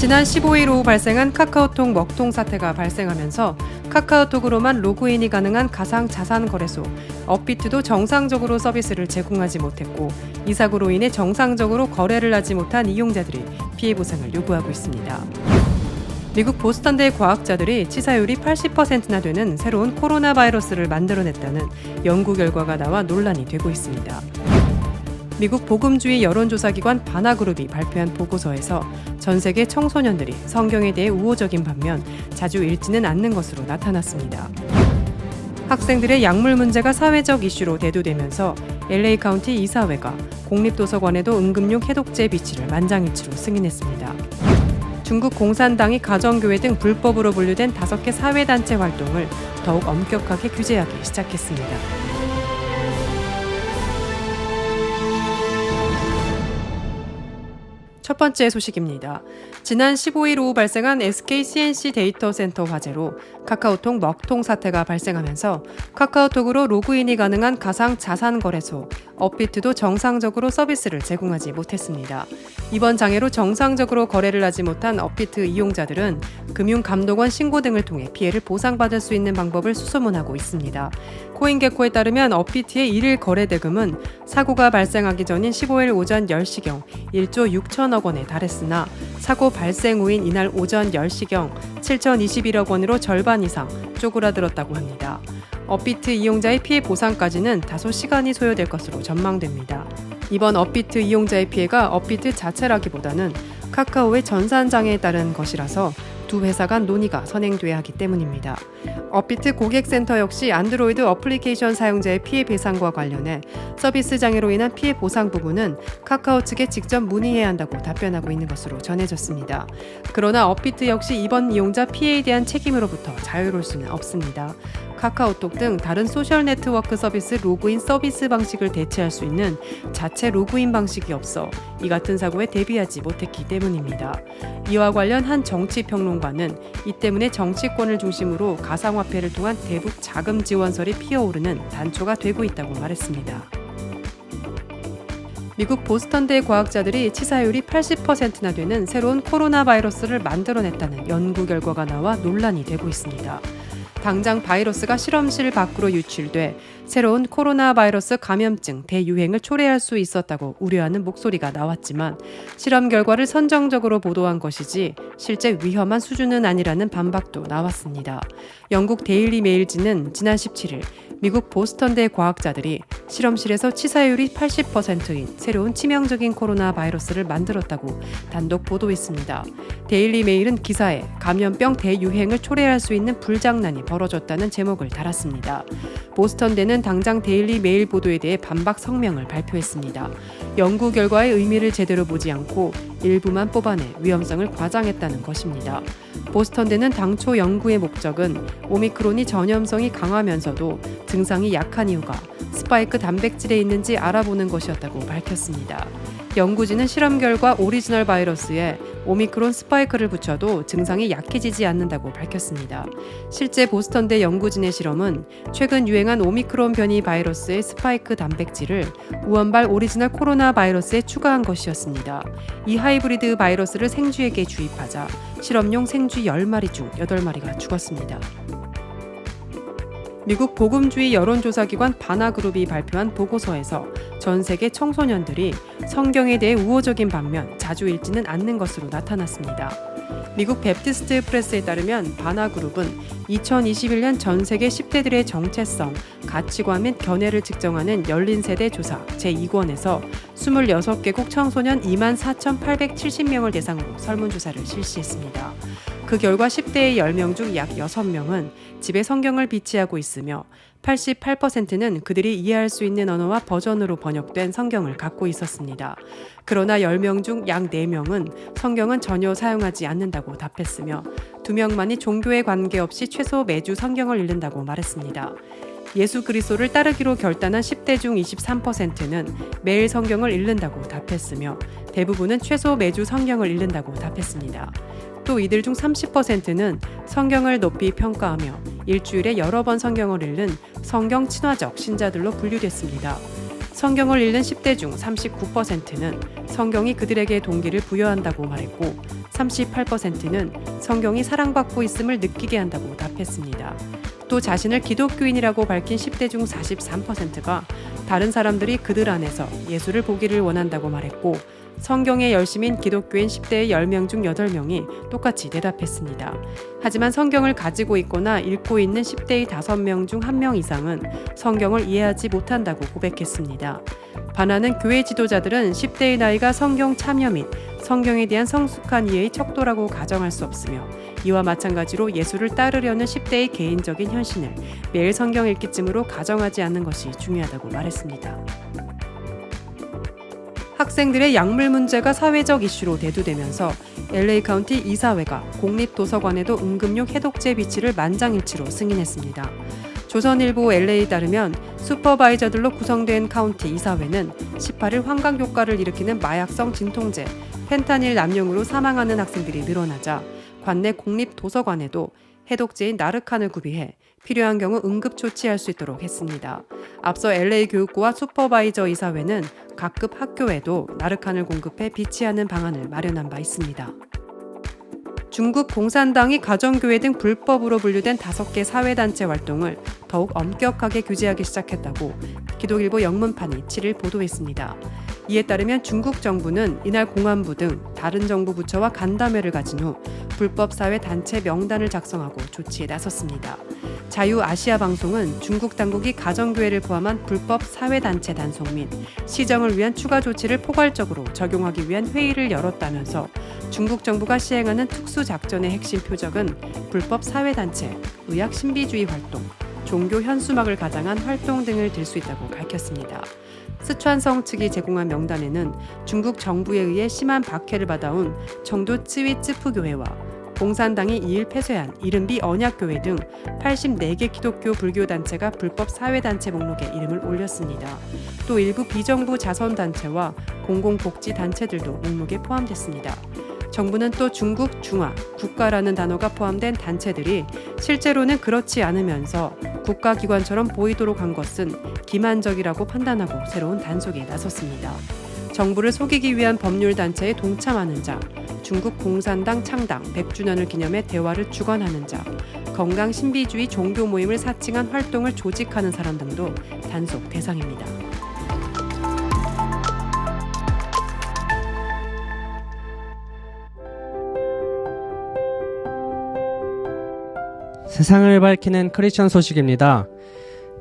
지난 15일 오후 발생한 카카오톡 먹통 사태가 발생하면서 카카오톡으로만 로그인이 가능한 가상 자산 거래소 업비트도 정상적으로 서비스를 제공하지 못했고, 이 사고로 인해 정상적으로 거래를 하지 못한 이용자들이 피해 보상을 요구하고 있습니다. 미국 보스턴대 과학자들이 치사율이 80%나 되는 새로운 코로나 바이러스를 만들어냈다는 연구 결과가 나와 논란이 되고 있습니다. 미국 복음주의 여론조사기관 바나그룹이 발표한 보고서에서 전 세계 청소년들이 성경에 대해 우호적인 반면 자주 읽지는 않는 것으로 나타났습니다. 학생들의 약물 문제가 사회적 이슈로 대두되면서 LA 카운티 이사회가 공립도서관에도 응급용 해독제 비치를 만장일치로 승인했습니다. 중국 공산당이 가정교회 등 불법으로 분류된 5개 사회단체 활동을 더욱 엄격하게 규제하기 시작했습니다. 첫 번째 소식입니다. 지난 15일 오후 발생한 SK CNC 데이터 센터 화재로 카카오톡 먹통 사태가 발생하면서 카카오톡으로 로그인이 가능한 가상 자산 거래소 업비트도 정상적으로 서비스를 제공하지 못했습니다. 이번 장애로 정상적으로 거래를 하지 못한 업비트 이용자들은 금융감독원 신고 등을 통해 피해를 보상받을 수 있는 방법을 수소문하고 있습니다. 코인게코에 따르면 업비트의 1일 거래 대금은 사고가 발생하기 전인 15일 오전 10시경 1조 6천억 원에 달했으나 사고 발생 후인 이날 오전 10시경 7,021억 원으로 절반 이상 쪼그라들었다고 합니다. 업비트 이용자의 피해 보상까지는 다소 시간이 소요될 것으로 전망됩니다. 이번 업비트 이용자의 피해가 업비트 자체라기보다는 카카오의 전산장애에 따른 것이라서 두 회사 간 논의가 선행돼야 하기 때문입니다. 업비트 고객센터 역시 안드로이드 어플리케이션 사용자의 피해 배상과 관련해 서비스 장애로 인한 피해 보상 부분은 카카오 측에 직접 문의해야 한다고 답변하고 있는 것으로 전해졌습니다. 그러나 업비트 역시 이번 이용자 피해에 대한 책임으로부터 자유로울 수는 없습니다. 카카오톡 등 다른 소셜 네트워크 서비스 로그인 서비스 방식을 대체할 수 있는 자체 로그인 방식이 없어 이 같은 사고에 대비하지 못했기 때문입니다. 이와 관련 한 정치평론가는 이 때문에 정치권을 중심으로 가상화폐를 통한 대북 자금 지원설이 피어오르는 단초가 되고 있다고 말했습니다. 미국 보스턴대 과학자들이 치사율이 80%나 되는 새로운 코로나 바이러스를 만들어냈다는 연구 결과가 나와 논란이 되고 있습니다. 당장 바이러스가 실험실 밖으로 유출돼 새로운 코로나 바이러스 감염증 대유행을 초래할 수 있었다고 우려하는 목소리가 나왔지만 실험 결과를 선정적으로 보도한 것이지 실제 위험한 수준은 아니라는 반박도 나왔습니다. 영국 데일리 메일지는 지난 17일 미국 보스턴대 과학자들이 실험실에서 치사율이 80%인 새로운 치명적인 코로나 바이러스를 만들었다고 단독 보도했습니다. 데일리 메일은 기사에 감염병 대유행을 초래할 수 있는 불장난이 벌어졌다는 제목을 달았습니다. 보스턴대는 당장 데일리 메일 보도에 대해 반박 성명을 발표했습니다. 연구 결과의 의미를 제대로 보지 않고 일부만 뽑아내 위험성을 과장했다는 것입니다. 보스턴대는 당초 연구의 목적은 오미크론이 전염성이 강하면서도 증상이 약한 이유가 스파이크 단백질에 있는지 알아보는 것이었다고 밝혔습니다. 연구진은 실험 결과 오리지널 바이러스에 오미크론 스파이크를 붙여도 증상이 약해지지 않는다고 밝혔습니다. 실제 보스턴대 연구진의 실험은 최근 유행한 오미크론 변이 바이러스의 스파이크 단백질을 우원발 오리지널 코로나 바이러스에 추가한 것이었습니다. 이 하이브리드 바이러스를 생쥐에게 주입하자 실험용 생쥐 10마리 중 8마리가 죽었습니다. 미국 복음주의 여론조사기관 바나그룹이 발표한 보고서에서 전 세계 청소년들이 성경에 대해 우호적인 반면 자주 읽지는 않는 것으로 나타났습니다. 미국 베프티스트 프레스에 따르면 바나그룹은 2021년 전 세계 10대들의 정체성, 가치관 및 견해를 측정하는 열린 세대 조사 제2권에서 26개국 청소년 24,870명을 대상으로 설문조사를 실시했습니다. 그 결과 10대의 10명 중 약 6명은 집에 성경을 비치하고 있으며 88%는 그들이 이해할 수 있는 언어와 버전으로 번역된 성경을 갖고 있었습니다. 그러나 10명 중 약 4명은 성경은 전혀 사용하지 않는다고 답했으며 2명만이 종교에 관계없이 최소 매주 성경을 읽는다고 말했습니다. 예수 그리스도를 따르기로 결단한 10대 중 23%는 매일 성경을 읽는다고 답했으며 대부분은 최소 매주 성경을 읽는다고 답했습니다. 또 이들 중 30%는 성경을 높이 평가하며 일주일에 여러 번 성경을 읽는 성경 친화적 신자들로 분류됐습니다. 성경을 읽는 10대 중 39%는 성경이 그들에게 동기를 부여한다고 말했고 38%는 성경이 사랑받고 있음을 느끼게 한다고 답했습니다. 또 자신을 기독교인이라고 밝힌 10대 중 43%가 다른 사람들이 그들 안에서 예수를 보기를 원한다고 말했고 성경에 열심인 기독교인 10대의 10명 중 8명이 똑같이 대답했습니다. 하지만 성경을 가지고 있거나 읽고 있는 10대의 5명 중 1명 이상은 성경을 이해하지 못한다고 고백했습니다. 반하는 교회 지도자들은 10대의 나이가 성경 참여 및 성경에 대한 성숙한 이해의 척도라고 가정할 수 없으며 이와 마찬가지로 예수를 따르려는 10대의 개인적인 현신을 매일 성경 읽기쯤으로 가정하지 않는 것이 중요하다고 말했습니다. 학생들의 약물 문제가 사회적 이슈로 대두되면서 LA 카운티 이사회가 공립도서관에도 응급용 해독제 비치를 만장일치로 승인했습니다. 조선일보 LA에 따르면 슈퍼바이저들로 구성된 카운티 이사회는 18일 환각 효과를 일으키는 마약성 진통제 펜타닐 남용으로 사망하는 학생들이 늘어나자 관내 공립도서관에도 해독제인 나르칸을 구비해 필요한 경우 응급 조치할 수 있도록 했습니다. 앞서 LA 교육부와 슈퍼바이저 이사회는 각급 학교에도 나르칸을 공급해 비치하는 방안을 마련한 바 있습니다. 중국 공산당이 가정교회 등 불법으로 분류된 5개 사회단체 활동을 더욱 엄격하게 규제하기 시작했다고 기독일보 영문판이 7일 보도했습니다. 이에 따르면 중국 정부는 이날 공안부 등 다른 정부 부처와 간담회를 가진 후 불법 사회 단체 명단을 작성하고 조치에 나섰습니다. 자유아시아 방송은 중국 당국이 가정교회를 포함한 불법 사회단체 단속 및 시정을 위한 추가 조치를 포괄적으로 적용하기 위한 회의를 열었다면서 중국 정부가 시행하는 특수작전의 핵심 표적은 불법 사회단체, 의학 신비주의 활동, 종교 현수막을 가장한 활동 등을 들 수 있다고 밝혔습니다. 스촨성 측이 제공한 명단에는 중국 정부에 의해 심한 박해를 받아온 청도 쯔위쯔프교회와 공산당이 2일 폐쇄한 이른비 언약교회 등 84개 기독교 불교 단체가 불법 사회단체 목록에 이름을 올렸습니다. 또 일부 비정부 자선단체와 공공복지단체들도 목록에 포함됐습니다. 정부는 또 중국 중화, 국가라는 단어가 포함된 단체들이 실제로는 그렇지 않으면서 국가기관처럼 보이도록 한 것은 기만적이라고 판단하고 새로운 단속에 나섰습니다. 정부를 속이기 위한 법률단체에 동참하는 자, 중국 공산당 창당 100주년을 기념해 대화를 주관하는 자, 건강 신비주의 종교 모임을 사칭한 활동을 조직하는 사람 등도 단속 대상입니다. 세상을 밝히는 크리스천 소식입니다.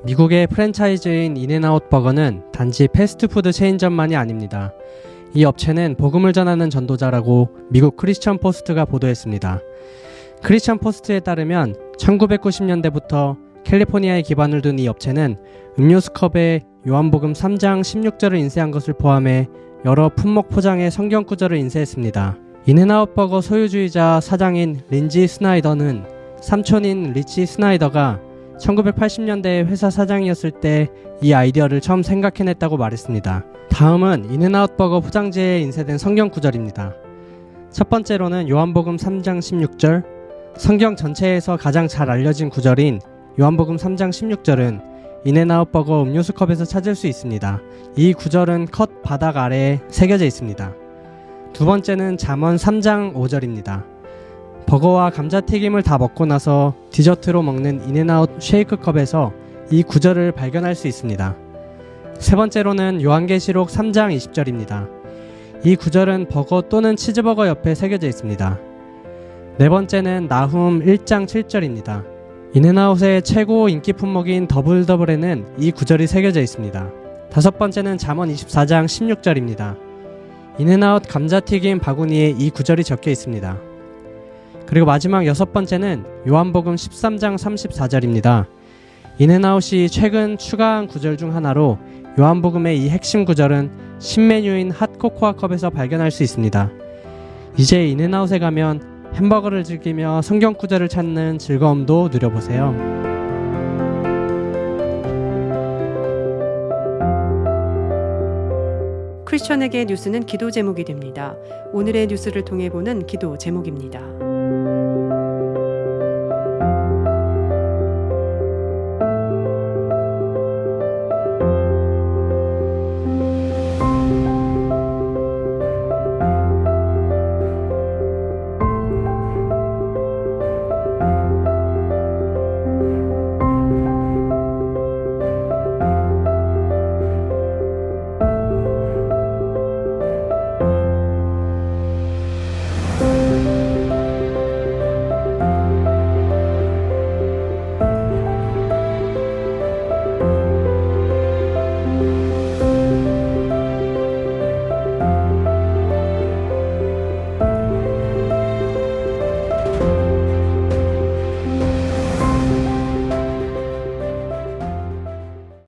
미국의 프랜차이즈인 인앤아웃 버거는 단지 패스트푸드 체인점만이 아닙니다. 이 업체는 복음을 전하는 전도자라고 미국 크리스천 포스트가 보도했습니다. 크리스천 포스트에 따르면 1990년대부터 캘리포니아에 기반을 둔 이 업체는 음료수 컵에 요한복음 3장 16절을 인쇄한 것을 포함해 여러 품목 포장에 성경 구절을 인쇄했습니다. 인앤아웃 버거 소유주이자 사장인 린지 스나이더는 삼촌인 리치 스나이더가 1980년대에 회사 사장이었을 때 이 아이디어를 처음 생각해냈다고 말했습니다. 다음은 인앤아웃 버거 포장지에 인쇄된 성경 구절입니다. 첫 번째로는 요한복음 3장 16절, 성경 전체에서 가장 잘 알려진 구절인 요한복음 3장 16절은 인앤아웃 버거 음료수 컵에서 찾을 수 있습니다. 이 구절은 컵 바닥 아래에 새겨져 있습니다. 두 번째는 잠언 3장 5절입니다. 버거와 감자튀김을 다 먹고 나서 디저트로 먹는 인앤아웃 쉐이크 컵에서 이 구절을 발견할 수 있습니다. 세 번째로는 요한계시록 3장 20절입니다. 이 구절은 버거 또는 치즈버거 옆에 새겨져 있습니다. 네 번째는 나훔 1장 7절입니다. 인앤아웃의 최고 인기 품목인 더블더블에는 이 구절이 새겨져 있습니다. 다섯 번째는 잠언 24장 16절입니다. 인앤아웃 감자튀김 바구니에 이 구절이 적혀 있습니다. 그리고 마지막 여섯 번째는 요한복음 13장 34절입니다. 인앤아웃이 최근 추가한 구절 중 하나로 요한복음의 이 핵심 구절은 신메뉴인 핫코코아 컵에서 발견할 수 있습니다. 이제 인앤아웃에 가면 햄버거를 즐기며 성경 구절을 찾는 즐거움도 누려보세요. 크리스천에게 뉴스는 기도 제목이 됩니다. 오늘의 뉴스를 통해 보는 기도 제목입니다.